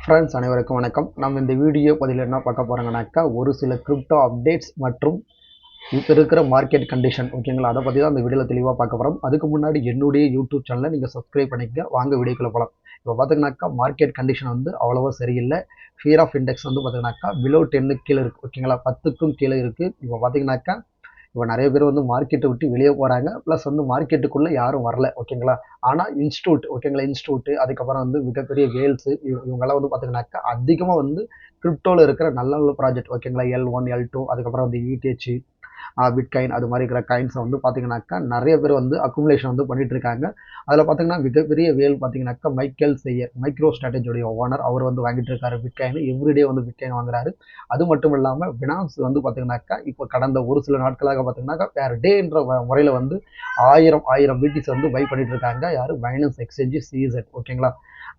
Friends அனைவருக்கும் வணக்கம். நம்ம இந்த வீடியோ பதிவில் என்ன பார்க்க போகிறோங்கனாக்கா, ஒரு சில கிரிப்டோ அப்டேட்ஸ் மற்றும் இப்போ இருக்கிற மார்க்கெட் கண்டிஷன் ஓகேங்களா, அதை பற்றி தான் இந்த வீடியோவில் தெளிவாக பார்க்க போகிறோம். அதுக்கு முன்னாடி என்னுடைய யூடியூப் சேனலை நீங்கள் சப்ஸ்கிரைப் பண்ணிக்க, வாங்க வீடியோக்குள்ள போகலாம். இப்போ பார்த்தீங்கன்னாக்கா மார்க்கெட் கண்டிஷன் வந்து அவ்வளோவா சரியில்லை. ஃபியர் ஆஃப் இண்டெக்ஸ் வந்து பார்த்தீங்கன்னாக்கா பிலோ 10 கீழே இருக்குது ஓகேங்களா, 10க்கும் கீழே இருக்குது. இப்போ பார்த்தீங்கன்னாக்கா இப்போ நிறைய பேர் வந்து மார்க்கெட்டை விட்டு வெளியே போகிறாங்க, ப்ளஸ் வந்து மார்க்கெட்டுக்குள்ளே யாரும் வரல ஓகேங்களா. ஆனால் இன்ஸ்டியூட் ஓகேங்களா, இன்ஸ்டியூட்டு அதுக்கப்புறம் வந்து மிகப்பெரிய வேல்ஸு இவங்கெல்லாம் வந்து பார்த்தீங்கன்னாக்கா அதிகமாக வந்து கிரிப்டோவில் இருக்கிற நல்ல நல்ல ப்ராஜெக்ட் ஓகேங்களா, L1 L2 அதுக்கப்புறம் வந்து ETH பிட்காயின் அது மாதிரி இருக்கிற காயின்ஸை வந்து பார்த்தீங்கன்னாக்கா நிறைய பேர் வந்து அக்குமுலேஷன் வந்து பண்ணிட்டு இருக்காங்க. அதில் பார்த்தீங்கன்னா மிகப்பெரிய வேல் பார்த்தீங்கன்னாக்கா மைக்கேல் செய்யர் மைக்ரோ ஸ்ட்ராட்டஜியோடைய ஓனர், அவர் வந்து வாங்கிட்டு இருக்காரு பிட்காயின், எவ்ரிடே வந்து பிட்காயின் வாங்குறாரு. அது மட்டும் இல்லாமல் பினான்ஸ் வந்து பார்த்தீங்கன்னாக்கா இப்போ கடந்த ஒரு சில நாட்களாக பார்த்தீங்கன்னாக்கா வேறு டேன்ற முறையில் வந்து 1000 பிடிஸ் வந்து பை பண்ணிட்டு இருக்காங்க. யார்? பைனான்ஸ் எக்ஸ்சேஞ்சு CZ ஓகேங்களா.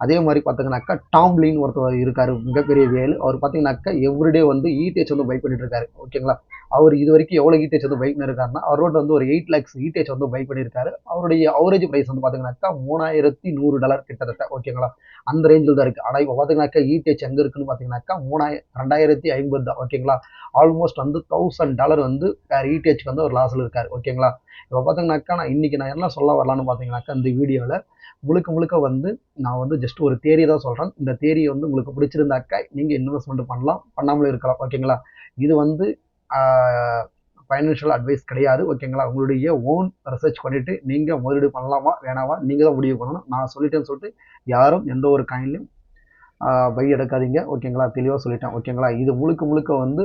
அதே மாதிரி பார்த்தீங்கன்னாக்கா டாம்லின் ஒருத்தர் இருக்காரு, மிகப்பெரிய வேல். அவர் பார்த்தீங்கன்னாக்கா எவ்ரிடே வந்து ETH வந்து பை பண்ணிட்டு இருக்காரு ஓகேங்களா. அவர் இது வரைக்கும் எவ்வளோ ETH வந்து பை பண்ணியிருக்காருன்னா, அவரோட வந்து ஒரு 8 lakhs ETH வந்து பை பண்ணியிருக்காரு. அவருடைய அவரேஜ் ப்ரைஸ் வந்து பார்த்தீங்கன்னாக்கா $3100 கிட்டத்தட்ட ஓகேங்களா, அந்த ரேஞ்சில் தான் இருக்குது. ஆனால் இப்போ பார்த்தீங்கன்னாக்கா ETH எங்கே இருக்குன்னு பார்த்தீங்கன்னாக்கா 2050 தான் ஓகேங்களா. ஆல்மோஸ்ட் வந்து $1000 வந்து வேறு ETHக்கு வந்து ஒரு லாஸில் இருக்காரு ஓகேங்களா. இப்போ பார்த்தீங்கன்னாக்கா நான் என்ன சொல்ல வரலான்னு பார்த்தீங்கன்னாக்கா இந்த வீடியோவில் முழுக்க முழுக்க வந்து நான் வந்து ஜஸ்ட் ஒரு தேரி தான் சொல்கிறேன். இந்த தேரியை வந்து உங்களுக்கு பிடிச்சிருந்தாக்கா நீங்கள் இன்வெஸ்ட்மெண்ட் பண்ணலாம், பண்ணாமலே இருக்கலாம் ஓகேங்களா. இது வந்து ஃபைனான்ஷியல் அட்வைஸ் கிடையாது ஓகேங்களா. உங்களுடைய ஓன் ரிசர்ச் பண்ணிவிட்டு நீங்கள் முதலீடு பண்ணலாமா வேணாமா நீங்கள் தான் முடிவு பண்ணணும். நான் சொல்லிட்டேன்னு சொல்லிட்டு யாரும் எந்த ஒரு காயின்லையும் பை எடுக்காதீங்க ஓகேங்களா. தெளிவாக சொல்லிட்டேன் ஓகேங்களா. இது முழுக்க முழுக்க வந்து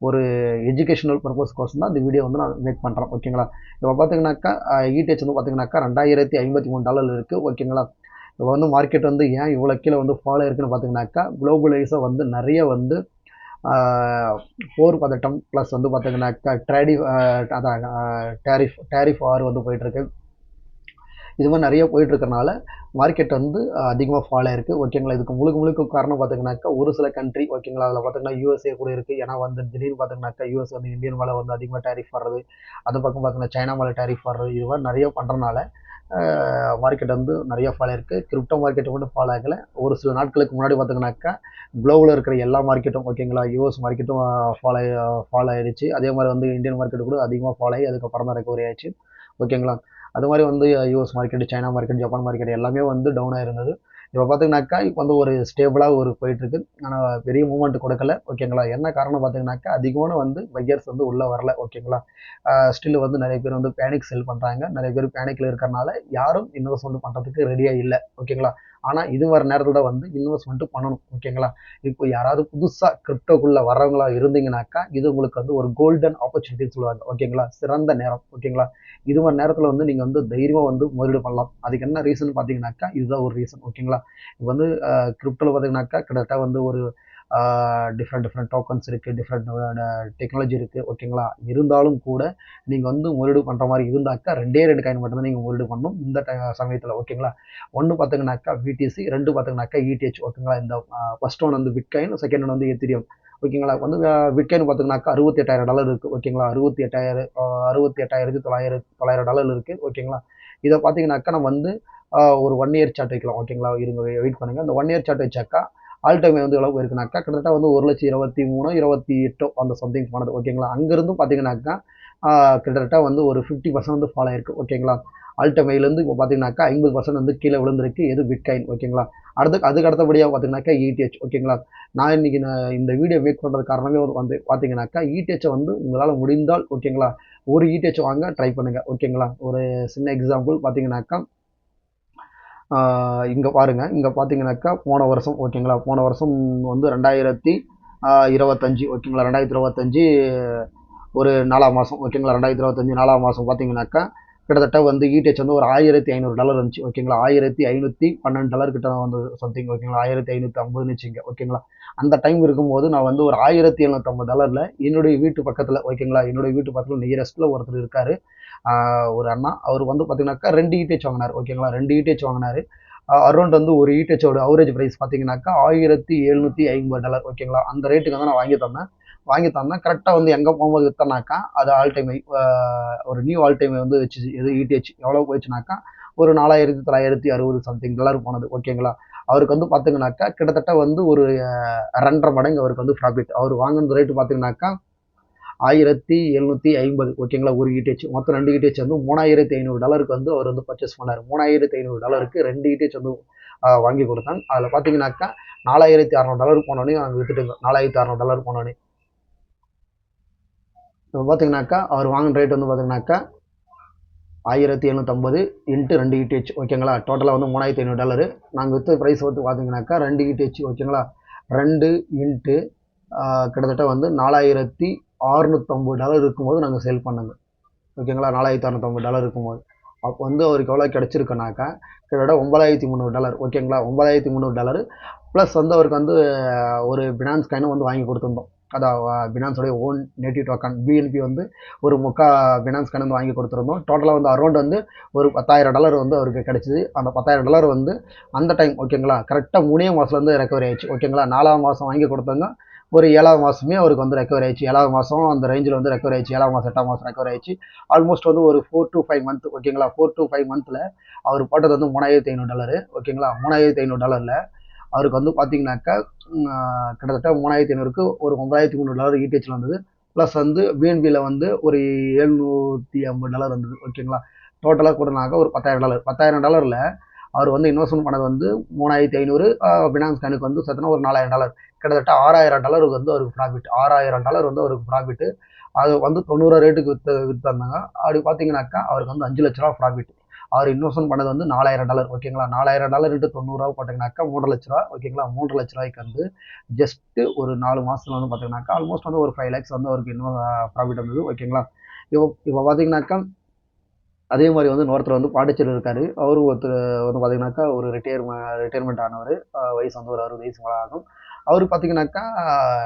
ஒரு எஜுகேஷனல் பர்பஸ்க்கோசம் தான் இந்த வீடியோ வந்து நான் மேக் பண்ணுறேன் ஓகேங்களா. இப்போ பார்த்தீங்கன்னாக்கா ETH வந்து பார்த்தீங்கன்னாக்கா $2053 இருக்குது ஓகேங்களா. இப்போ வந்து மார்க்கெட் வந்து ஏன் இவ்வளோ கீழே வந்து ஃபாலோ இருக்குன்னு பார்த்தீங்கன்னாக்கா குளோபலைஸாக வந்து நிறைய வந்து போர் பதட்டம் ப்ளஸ் வந்து பார்த்தீங்கன்னாக்கா அதான் டேரிஃப் வார் வந்து போயிட்டுருக்கு. இது மாதிரி நிறைய போயிட்டுருக்கனால மார்க்கெட் வந்து அதிகமாக ஃபாலோ இருக்குது ஓகேங்களா. இதுக்கு முழுக்க காரணம் பார்த்தீங்கன்னாக்கா ஒரு சில கண்ட்ரி ஓகேங்களா. அதில் பார்த்தீங்கன்னா USA கூட இருக்குது. ஏன்னா வந்து திடீர்னு பார்த்தீங்கன்னாக்கா US வந்து இந்தியன் மேலே வந்து அதிகமாக டேரிஃப் வர்றது, அந்த பக்கம் பார்த்தீங்கன்னா சைனா மேலே டேரிஃப் வர்றது, இது மாதிரி நிறைய பண்ணுறனால மார்க்கெட் வந்து நிறைய ஃபாலோ இருக்குது. கிரிப்டோ மார்க்கெட்டை மட்டும் ஃபாலோ ஆகலை. ஒரு சில நாட்களுக்கு முன்னாடி பார்த்தீங்கன்னாக்கா குளோவில் இருக்கிற எல்லா மார்க்கெட்டும் ஓகேங்களா, US மார்க்கெட்டும் ஃபாலோ ஆயிடுச்சு. அதே மாதிரி வந்து இந்தியன் மார்க்கெட்டு கூட அதிகமாக ஃபாலோ ஆகி அதுக்கப்புறம் தான் ரெக்கவரி ஆயிடுச்சு ஓகேங்களா. அது மாதிரி வந்து US market, China market, Japan market எல்லாமே வந்து டவுனாக இருந்தது. இப்போ பார்த்தீங்கன்னாக்கா இப்போ வந்து ஒரு ஸ்டேபிளாக ஒரு போயிட்டுருக்கு. ஆனால் பெரிய மூவ்மெண்ட் கொடுக்கல ஓகேங்களா. என்ன காரணம் பார்த்தீங்கன்னாக்கா அதிகமான வந்து பையர்ஸ் வந்து உள்ளே வரல ஓகேங்களா. ஸ்டில் வந்து நிறைய பேர் வந்து பேனிக் செல் பண்ணுறாங்க. நிறைய பேர் பேனிக்கில் இருக்கிறனால யாரும் இன்வெஸ்ட்மெண்ட் பண்ணுறதுக்கு ரெடியாக இல்லை ஓகேங்களா. ஆனால் இது வர நேரத்தில் தான் வந்து இன்வெஸ்ட்மெண்ட்டு பண்ணணும் ஓகேங்களா. இப்போ யாராவது புதுசாக கிரிப்டோக்குள்ளே வர்றவங்களா இருந்தீங்கன்னாக்கா இது உங்களுக்கு வந்து ஒரு கோல்டன் ஆப்பர்ச்சுனிட்டின்னு சொல்லுவாங்க ஓகேங்களா, சிறந்த நேரம் ஓகேங்களா. இது மாதிரி நேரத்தில் வந்து நீங்கள் வந்து தைரியமாக வந்து முதலீடு பண்ணலாம். அதுக்கு என்ன ரீசன் பார்த்தீங்கன்னாக்கா இதுதான் ஒரு ரீசன் ஓகேங்களா. இப்போ வந்து கிரிப்டோவில் பார்த்தீங்கன்னாக்கா கிட்டத்தட்ட வந்து ஒரு டிஃப்ரெண்ட் டோக்கன்ஸ் இருக்குது, டிஃப்ரெண்ட் டெக்னாலஜி இருக்குது ஓகேங்களா. இருந்தாலும் கூட நீங்கள் வந்து முதலீடு பண்ணுற மாதிரி இருந்தாக்கா 2 காயின் மட்டும்தான் நீங்கள் முதலீடு பண்ணணும் இந்த சமயத்தில் ஓகேங்களா. ஒன்று பார்த்தீங்கன்னாக்கா BTC, 2 பார்த்தீங்கன்னாக்கா ETH ஓகேங்களா. இந்த ஃபர்ஸ்ட் ஒன் வந்து பிட்காயின், செகண்ட் ஒன் வந்து எத்திரியம் ஓகேங்களா. வந்து பிட்காயின் பார்த்தீங்கன்னாக்கா $68,000 இருக்குது ஓகேங்களா. 68,900 இருக்குது ஓகேங்களா. இதை பார்த்தீங்கன்னாக்கா நம்ம வந்து ஒரு 1 இயர் சார்ட் வைக்கலாம் ஓகேங்களா. இருங்க வெயிட் பண்ணுங்கள். அந்த 1 இயர் சார்ட் வச்சாக்கா ஆல் டைம் வந்து எவ்வளோ போயிருக்குனாக்கா கிட்டத்தட்ட வந்து 1,23,000 28 அந்த சம்திங் போனது ஓகேங்களா. அங்கேருந்து பார்த்தீங்கன்னாக்கா கிட்டத்தட்ட வந்து ஒரு 50% வந்து ஃபாலோ ஆயிருக்கு ஓகேங்களா. ஆல் டைம் ஹைலேருந்து இப்போ பார்த்தீங்கன்னாக்கா 50% வந்து கீழே விழுந்திருக்கு. எது? பிட்காயின் ஓகேங்களா. அதுக்கு அடுத்தபடியாக பார்த்தீங்கன்னாக்கா ETH ஓகேங்களா. நான் இன்னைக்கு இந்த வீடியோ மேக் பண்ணுறது காரணமே வந்து பார்த்தீங்கன்னாக்கா ETH வந்து உங்களால் முடிந்தால் ஓகேங்களா ஒரு ETH வாங்க ட்ரை பண்ணுங்கள் ஓகேங்களா. ஒரு சின்ன எக்ஸாம்பிள் பார்த்தீங்கன்னாக்கா இங்கே பாருங்கள், இங்கே பார்த்தீங்கன்னாக்கா போன வருஷம் ஓகேங்களா, போன வருஷம் வந்து 2025 ஓகேங்களா, 2025 ஒரு 4ஆம் மாதம் ஓகேங்களா. 2025 4ஆம் மாதம் பார்த்தீங்கன்னாக்கா கிட்டத்தட்ட வந்து ETH வந்து ஒரு $1,500 இருந்துச்சு ஓகேங்களா. $1,512 கிட்ட வந்து சம்திங் ஓகேங்களா. 1,550 வச்சுங்க ஓகேங்களா. அந்த டைம் இருக்கும்போது நான் வந்து ஒரு $1,750 என்னுடைய வீட்டு பக்கத்தில் ஓகேங்களா, என்னுடைய வீட்டு பக்கத்தில் நியரஸ்ட்டில் ஒருத்தர் இருக்கார், ஒரு அண்ணா. அவர் வந்து பார்த்தீங்கன்னாக்கா 2 ETH வாங்கினார் ஓகேங்களா. 2 ETH வாங்கினார். அரௌண்ட் வந்து ஒரு ETHோட அவரேஜ் ப்ரைஸ் பார்த்தீங்கன்னாக்கா $1,750 ஓகேங்களா. அந்த ரேட்டுக்கு வந்து நான் வாங்கி தந்தேன். கரெக்டாக வந்து எங்கே போகும்போது விற்றனாக்கா அது ஆல் டைம் ஒரு நியூ ஆல் டைம் வந்து வச்சு எது ETH எவ்வளோ போயிடுச்சுனாக்கா ஒரு $4,960 சம்திங் போனது ஓகேங்களா. அவருக்கு வந்து பார்த்தீங்கன்னாக்கா கிட்டத்தட்ட வந்து ஒரு 2.5 மடங்கு அவருக்கு வந்து ப்ராஃபிட். அவர் வாங்கின ரேட்டு பார்த்தீங்கன்னாக்கா $1750 ஓகேங்களா. ஒரு ETH மொத்தம் 2 ETH வந்து $3500 வந்து அவர் வந்து பர்ச்சேஸ் பண்ணார். $3500 2 ETH வந்து வாங்கி கொடுத்தாங்க. அதில் பார்த்தீங்கன்னாக்கா $4600 போனோடனே நாங்கள் வித்துட்டுங்க. $4600 போனோடனே இப்போ பார்த்தீங்கன்னாக்கா அவர் வாங்கின ரேட் வந்து பார்த்தீங்கன்னாக்கா 1750 இன்ட்டு 2 ETH ஓகேங்களா. டோட்டலாக வந்து $3500. நாங்கள் விற்ற ப்ரைஸ் வந்து பார்த்தீங்கன்னாக்கா 2 ETH ஓகேங்களா. 2 இன்ட்டு கிட்டத்தட்ட வந்து $4650 இருக்கும்போது நாங்கள் சேல் பண்ணோங்க ஓகேங்களா. $4650 இருக்கும்போது அப்போ வந்து அவருக்கு எவ்வளோ கிடச்சிருக்குனாக்கா கிட்டத்தட்ட $9300 ஓகேங்களா. $9300 ப்ளஸ் வந்து அவருக்கு வந்து ஒரு பினான்ஸ் காயினும் வந்து வாங்கி கொடுத்துருந்தோம். அதான் பினான்ஸோடைய ஓன் நேட்டிவ் டோக்கன் பிஎன்பி வந்து ஒரு பினான்ஸ் காயின் வந்து வாங்கி கொடுத்துருந்தோம். டோட்டலாக வந்து அரௌண்ட் வந்து ஒரு $10,000 வந்து அவருக்கு கிடச்சிது. அந்த $10,000 வந்து அந்த டைம் ஓகேங்களா கரெக்டாக 3 மாதத்துல வந்து ரெக்கவரி ஆயிடுச்சு ஓகேங்களா. 4ஆம் மாதம் வாங்கி கொடுத்தாங்க. ஒரு 7ஆம் மாதமே அவருக்கு வந்து ரெக்கவரி ஆயிடுச்சு. 7ஆம் மாதம் அந்த ரேஞ்சில் வந்து ரெக்கவரி ஆயிடுச்சு. 7ஆம் மாதம் 8ஆம் மாதம் ரெக்கவரி ஆயிடுச்சு. ஆல்மோஸ்ட் வந்து ஒரு 4 to 5 மந்த் ஓகேங்களா. 4 to 5 மந்த்தில் அவர் போட்டது வந்து $3500 ஓகேங்களா. $3500 அவருக்கு வந்து பார்த்தீங்கன்னாக்கா கிட்டத்தட்ட 3500க்கு ஒரு $9300 ETHல வந்தது. ப்ளஸ் வந்து பிஎன்பியில் வந்து ஒரு $750 வந்தது ஓகேங்களா. டோட்டலாக கூடனாக்க ஒரு $10,000. $10,000 அவர் வந்து இன்வெஸ்ட்மெண்ட் பண்ணது வந்து 3500 பினான்ஸ் காயினுக்கு வந்து பார்த்தீங்கன்னா ஒரு $4000 கிட்டத்தட்ட $6000 வந்து அவருக்கு ப்ராஃபிட். $6000 வந்து அவருக்கு ப்ராஃபிட்டு. அது வந்து 90 ரேட்டுக்கு விற்றுந்தாங்க. அப்படி பார்த்தீங்கன்னாக்கா அவருக்கு வந்து $5,00,000 ப்ராஃபிட். அவர் இன்வெஸ்ட்மெண்ட் பண்ணது வந்து $4000 ஓகேங்களா. $4000 இன்ட்டு 90 போட்டிங்கனாக்கா $3,00,000 ஓகேங்களா. $3,00,000 வந்து ஜஸ்ட்டு ஒரு 4 மாதத்துல வந்து பார்த்தீங்கன்னாக்கா ஆல்மோஸ்ட் வந்து ஒரு 5 lakhs வந்து அவருக்கு இன்னும் ப்ராஃபிட் வந்தது ஓகேங்களா. இப்போ பார்த்தீங்கன்னாக்கா அதே மாதிரி வந்து இன்னொருத்தர் வந்து பாண்டிச்சேரியில் இருக்காரு. அவரும் ஒருத்தர் வந்து பார்த்தீங்கன்னாக்கா ஒரு ரிட்டையர்மெண்ட் ஆனவர். வயசு வந்து ஒரு 60 வயசு மேலே ஆகும். அவர் பார்த்தீங்கன்னாக்கா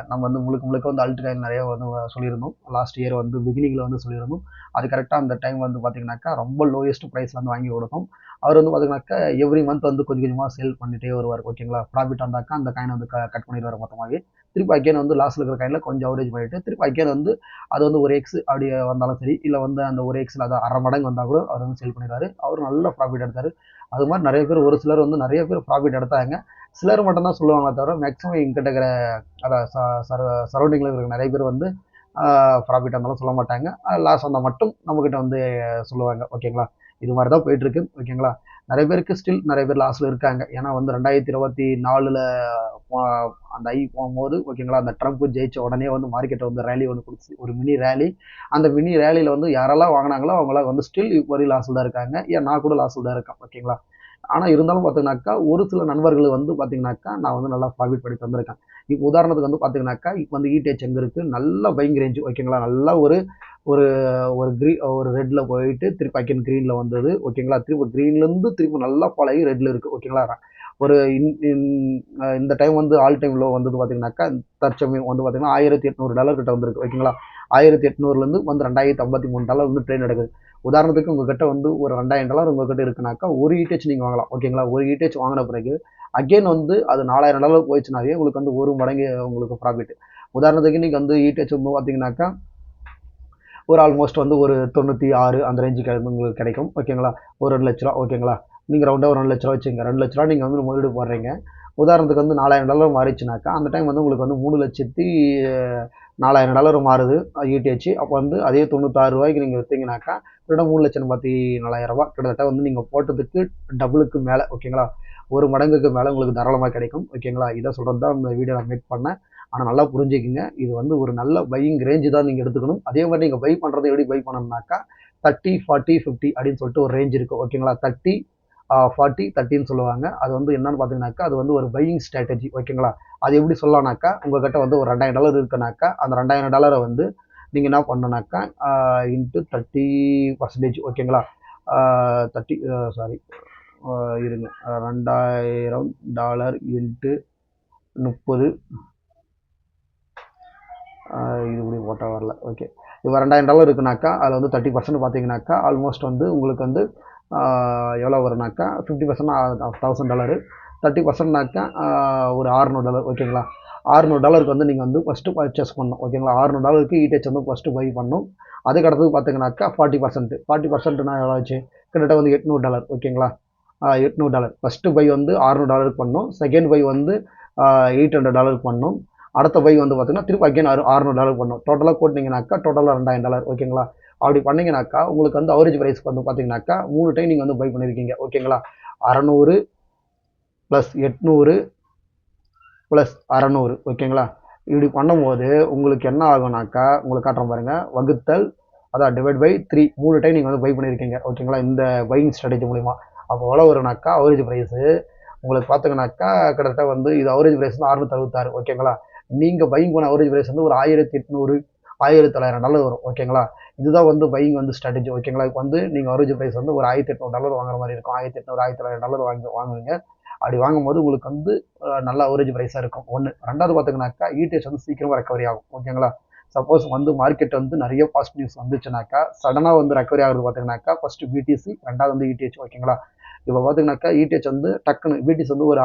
நம்ம வந்து முழுக்க முழுக்க வந்து அல்ட் காயின் நிறைய வந்து சொல்லியிருந்தோம். லாஸ்ட் இயர் வந்து பிகினிங்கில் வந்து சொல்லியிருந்தோம். அது கரெக்டாக அந்த டைம் வந்து பார்த்தீங்கன்னாக்கா ரொம்ப லோயஸ்ட் ப்ரைஸில் வந்து வாங்கி கொடுத்தோம். அவர் வந்து பார்த்தீங்கன்னாக்கா எவ்ரி மந்த் வந்து கொஞ்சம் கொஞ்சமாக சேல் பண்ணிட்டே வருவார் ஓகேங்களா. ப்ராஃபிட் வந்தாக்கா அந்த காயினை வந்து கட் பண்ணிடுவார் மொத்தமாகவே. திருப்பி அகைன் வந்து லாஸ்ட்டில் இருக்கிற காயினில் கொஞ்சம் அவரேஜ் பண்ணிவிட்டு திருப்பி அகைன் வந்து அது வந்து ஒரு எக்ஸ் அப்படி வந்தாலும் சரி, இல்லை வந்து அந்த ஒரு எக்ஸில் அதை 1/2 மடங்கு வந்தால் கூட அவர் வந்து சேல் பண்ணிடுவார். அவர் நல்ல ப்ராஃபிட் எடுத்தார். அது மாதிரி நிறைய பேர் ஒரு சிலர் வந்து நிறைய பேர் ப்ராஃபிட் எடுத்தாங்க. சிலர் மட்டும்தான் சொல்லுவாங்களே தவிர மேக்ஸிமம் எங்கிட்ட இருக்கிற அதான் சரௌண்டிங்கில் இருக்கிற நிறைய பேர் வந்து ப்ராஃபிட் இருந்தாலும் சொல்ல மாட்டாங்க. லாஸ் வந்தால் மட்டும் நம்மக்கிட்ட வந்து சொல்லுவாங்க ஓகேங்களா. இது மாதிரி தான் போயிட்டுருக்கு ஓகேங்களா. நிறைய பேருக்கு ஸ்டில் நிறைய பேர் லாஸில் இருக்காங்க. ஏன்னா வந்து 2024 அந்த போகும்போது ஓகேங்களா அந்த ட்ரம்ப் ஜெயிச்ச உடனே வந்து மார்க்கெட்டை வந்து ரேலி ஒன்று கொடுத்து ஒரு மினி ரேலி. அந்த மினி ரேலியில் வந்து யாரெல்லாம் வாங்கினாங்களோ அவங்களாம் வந்து ஸ்டில் இப்போ வரையும் லாஸில் தான் இருக்காங்க. ஏன் நான் கூட லாஸில் தான் இருக்கேன் ஓகேங்களா. ஆனால் இருந்தாலும் பார்த்தீங்கன்னாக்கா ஒரு சில நண்பர்கள் வந்து பார்த்தீங்கன்னாக்கா நான் வந்து நல்லா ப்ராஃபிட் பண்ணி தந்திருக்கேன். இப்போ உதாரணத்துக்கு வந்து பார்த்தீங்கன்னாக்கா இப்போ வந்து ETH எங்கே இருக்குது நல்ல பையிங் ரேஞ்சு ஓகேங்களா. நல்லா ஒரு ஒரு ஒரு ரெட்டில் போயிட்டு திருப்பி அகைன் க்ரீனில் வந்தது ஓகேங்களா. திருப்பி க்ரீன்லேருந்து திருப்பி நல்லா பழகி ரெட்டில் இருக்குது ஓகேங்களா. ஒரு இந்த டைம் வந்து ஆல் டைம் லோ வந்தது பார்த்தீங்கன்னாக்கா தற்சமயம் வந்து பார்த்தீங்கன்னா $1800 கிட்ட வந்திருக்கு ஓகேங்களா. 1800லேருந்து வந்து $2053 வந்து ட்ரெயின் நடக்குது. உதாரணத்துக்கு உங்ககிட்ட வந்து ஒரு $2000 உங்ககிட்ட இருக்குனாக்கா ஒரு ETH நீங்கள் வாங்கலாம் ஓகேங்களா. ஒரு ETH வாங்கின பிறகு அகெயின் வந்து அது $4000 போயிடுச்சுனாவே உங்களுக்கு வந்து ஒரு மடங்கு உங்களுக்கு ப்ராஃபிட். உதாரணத்துக்கு நீங்கள் வந்து ETH வந்து பார்த்தீங்கன்னாக்கா ஒரு ஆல்மோஸ்ட் வந்து ஒரு 96 அந்த ரேஞ்சுக்கு உங்களுக்கு கிடைக்கும் ஓகேங்களா. ஒரு 2 லட்ச ரூபா ஓகேங்களா. நீங்கள் ரவுண்டாக ஒரு 2 லட்ச ரூபா வச்சுங்க. 2 லட்ச ரூபா நீங்கள் வந்து முதலீடு போடுறீங்க. உதாரணத்துக்கு வந்து $4000 மாறிச்சுனாக்கா அந்த டைம் வந்து உங்களுக்கு வந்து $3,40,000 மாறுது ETH. அப்போ வந்து அதே $96 நீங்கள் விற்றீங்கனாக்கா கிட்ட $3,40,000 கிட்டத்தட்ட வந்து நீங்கள் போட்டதுக்கு டபுளுக்கு மேலே ஓகேங்களா. ஒரு மடங்குக்கு மேலே உங்களுக்கு தாராளமாக கிடைக்கும் ஓகேங்களா. இதை சொல்கிறது தான் இந்த வீடியோ நான் மேக் பண்ணேன். ஆனால் நல்லா புரிஞ்சுக்கிங்க. இது வந்து ஒரு நல்ல பையிங் ரேஞ்சு தான் நீங்கள் எடுத்துக்கணும். அதே மாதிரி நீங்கள் பை பண்ணுறது எப்படி பை பண்ணணும்னாக்கா 30, 40, 50 அப்படின்னு சொல்லிட்டு ஒரு ரேஞ்ச் இருக்குது ஓகேங்களா. 30, 40, 30ன்னு சொல்லுவாங்க. அது வந்து என்னன்னு பார்த்தீங்கன்னாக்கா அது வந்து ஒரு பையிங் ஸ்ட்ராட்டஜி ஓகேங்களா. அது எப்படி சொல்லலாம்னாக்கா உங்ககிட்ட வந்து ஒரு $2000 இருக்குனாக்கா அந்த $2000 வந்து நீங்கள் என்ன பண்ணணுனாக்கா இன்ட்டு 30% ஓகேங்களா. 30 சாரி இருங்க $2000 இன்ட்டு 30 இது இப்படி போட்டால் வரல ஓகே. இப்போ $2000 இருக்குனாக்கா அதில் வந்து 30% பார்த்தீங்கன்னாக்கா ஆல்மோஸ்ட் வந்து உங்களுக்கு வந்து எவ்வளோ வரும்னாக்கா 50% $1000. 30%னாக்கா ஒரு $600 ஓகேங்களா. $600 வந்து நீங்கள் வந்து ஃபஸ்ட்டு பர்ச்சேஸ் பண்ணணும் ஓகேங்களா. $600 ETH வந்து ஃபஸ்ட்டு பை பண்ணணும். அதுக்கு அடுத்தது பார்த்தீங்கன்னாக்கா 40%. 40%னா எவ்வளோ ஆச்சு கிட்டத்தட்ட வந்து $800 ஓகேங்களா. $800. ஃபஸ்ட்டு பை வந்து $600 பண்ணோம், செகண்ட் பை வந்து $800 பண்ணோம், அடுத்த பை வந்து பார்த்தீங்கன்னா திருப்பி அகைன் $600 பண்ணோம். டோட்டலாக கூட்டினீங்கனாக்கா டோட்டலாக $2000 ஓகேங்களா. அப்படி பண்ணீங்கனாக்கா உங்களுக்கு வந்து அவரேஜ் ப்ரைஸ் வந்து பார்த்தீங்கன்னாக்கா 3 டைம் நீங்கள் வந்து பை பண்ணியிருக்கீங்க ஓகேங்களா. 600 ப்ளஸ் 800 ப்ளஸ் 600 ஓகேங்களா. இப்படி பண்ணும்போது உங்களுக்கு என்ன ஆகுனாக்கா, உங்களுக்கு காட்டுறேன் பாருங்கள், வகுத்தல் அதான் டிவைட் பை 3 3 டைம் நீங்கள் வந்து பை பண்ணியிருக்கீங்க ஓகேங்களா இந்த பையிங் ஸ்ட்ராட்டஜி மூலிமா. அப்போ எவ்வளோ வரும்னாக்கா அவரேஜ் ப்ரைஸு உங்களுக்கு பார்த்தீங்கன்னாக்கா கிட்டத்தட்ட வந்து இது அவரேஜ் ப்ரைஸ் வந்து 666 ஓகேங்களா. நீங்கள் பையிங் பண்ண அவரேஜ் ப்ரைஸ் வந்து ஒரு 1800 $1900 வரும் ஓகேங்களா. இதுதான் வந்து பையிங் வந்து ஸ்ட்ராட்டஜி ஓகேங்களா. இப்போ வந்து நீங்கள் அவரேஜ் ப்ரைஸ் வந்து ஒரு $1800 வாங்குற மாதிரி இருக்கும். 1800 $1900 வாங்குவீங்க. அப்படி வாங்கும்போது உங்களுக்கு வந்து நல்ல அவரேஜ் ப்ரைஸாக இருக்கும். ஒன்று. ரெண்டாவது பார்த்தீங்கன்னாக்கா இடிஹெச் வந்து சீக்கிரமாக ரெக்கவரி ஆகும் ஓகேங்களா. சப்போஸ் வந்து மார்க்கெட் வந்து நிறைய பாசிட்டிவ் நியூஸ் வந்துச்சுனாக்கா சடனாக வந்து ரெக்கவரி ஆகிறது பார்த்தீங்கன்னாக்கா ஃபஸ்ட்டு பிடிசி, ரெண்டாவது வந்து இடிஹெச் ஓகேங்களா. இப்போ பார்த்தீங்கன்னாக்கா இடிஹெச் வந்து டக்குன்னு பிடிசி வந்து ஒரு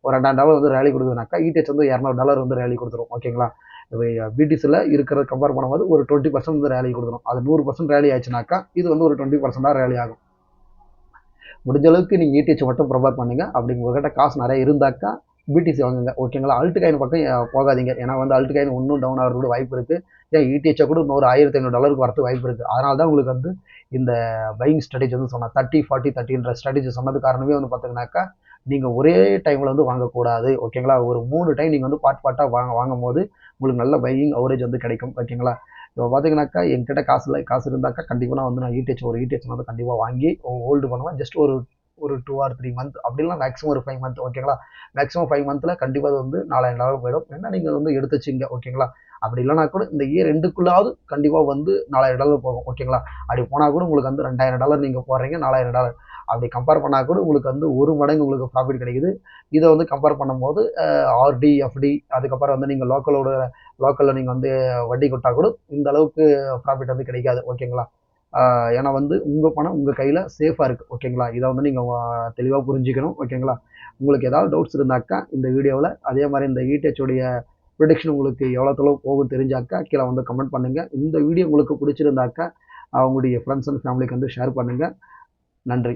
$2000 வந்து ரேலி கொடுக்குதுனாக்கா இடிஹெச் வந்து $200 வந்து ரேலி கொடுத்துரும் ஓகேங்களா. இப்போ பிடிசியில் இருக்கிறத கம்பேர் பண்ணும்போது ஒரு 20% வந்து ரேலி கொடுத்துரும். அது 100% ரேலி ஆச்சுனாக்கா இது வந்து ஒரு 20% ரேலி ஆகும். முடிஞ்ச அளவுக்கு நீங்கள் இடிஹெச் மட்டும் ப்ரிஃபர் பண்ணுங்க. அப்படி உங்கள்கிட்ட காசு நிறைய இருந்தாக்கா பிடிசி வாங்குங்க ஓகேங்களா. அல்ட் காயின் பக்கம் போகாதீங்க. ஏன்னா வந்து அல்ட் காயின் இன்னும் டவுன் ஆகிறது கூட வாய்ப்பு இருக்குது. ஏன் இடிஹெச்சை கூட இன்னொரு $1500 வரது வாய்ப்பு இருக்குது. அதனால தான் உங்களுக்கு வந்து இந்த பையிங் ஸ்ட்ராட்டஜி வந்து சொன்னேன் 30 40 30ன்ற ஸ்ட்ராட்டஜி சொன்னது காரணமே வந்து பார்த்தீங்கன்னாக்கா நீங்கள் ஒரே டைமில் வந்து வாங்கக்கூடாது ஓகேங்களா. ஒரு 3 டைம் நீங்கள் வந்து பார்ட்டாக வாங்கும் போது உங்களுக்கு நல்ல பையிங் அவரேஜ் வந்து கிடைக்கும் ஓகேங்களா. இப்போ பார்த்தீங்கன்னாக்கா என்கிட்ட காசு இருந்தாக்கா கண்டிப்பாக நான் இடிஹெச் வந்து கண்டிப்பாக வாங்கி ஹோல்டு பண்ணுவேன். ஜஸ்ட் ஒரு 2 or 3 மந்த் அப்படிலாம் மேக்ஸிமம் ஒரு 5 மந்த் ஓகேங்களா. மேக்ஸிமம் 5 மந்தில் கண்டிப்பாக அது வந்து $4000 போயிடும். ஏன்னா நீங்கள் வந்து எடுத்து வச்சிங்க ஓகேங்களா. அப்படி இல்லைனா கூட இந்த இயர் எண்டுக்குள்ளாவது கண்டிப்பாக வந்து $4000 போகும் ஓகேங்களா. அப்படி போனால் கூட உங்களுக்கு வந்து $2000 நீங்கள் போடுறீங்க, $4000 அப்படி கம்பேர் பண்ணால் கூட உங்களுக்கு வந்து 1 மடங்கு உங்களுக்கு ப்ராஃபிட் கிடைக்குது. இதை வந்து கம்பேர் பண்ணும்போது ஆர்டி, எஃப்டி அதுக்கப்புறம் வந்து நீங்கள் லோக்கலில் நீங்கள் வந்து வட்டி கொட்டா கூட இந்த அளவுக்கு ப்ராஃபிட் வந்து கிடைக்காது ஓகேங்களா. ஏன்னா வந்து உங்கள் பணம் உங்கள் கையில் சேஃபாக இருக்குது ஓகேங்களா. இதை வந்து நீங்கள் தெளிவாக புரிஞ்சுக்கணும் ஓகேங்களா. உங்களுக்கு ஏதாவது டவுட்ஸ் இருந்தாக்கா இந்த வீடியோவில் அதே மாதிரி இந்த இடிஹெச்சோடைய ப்ரொடிக்ஷன் உங்களுக்கு எவ்வளோ தொலைவு போகும் தெரிஞ்சாக்கா கீழே வந்து கமெண்ட் பண்ணுங்கள். இந்த வீடியோ உங்களுக்கு பிடிச்சிருந்தாக்கா அவங்களுடைய ஃப்ரெண்ட்ஸ் அண்ட் ஃபேமிலிக்கு வந்து ஷேர் பண்ணுங்கள். நன்றி.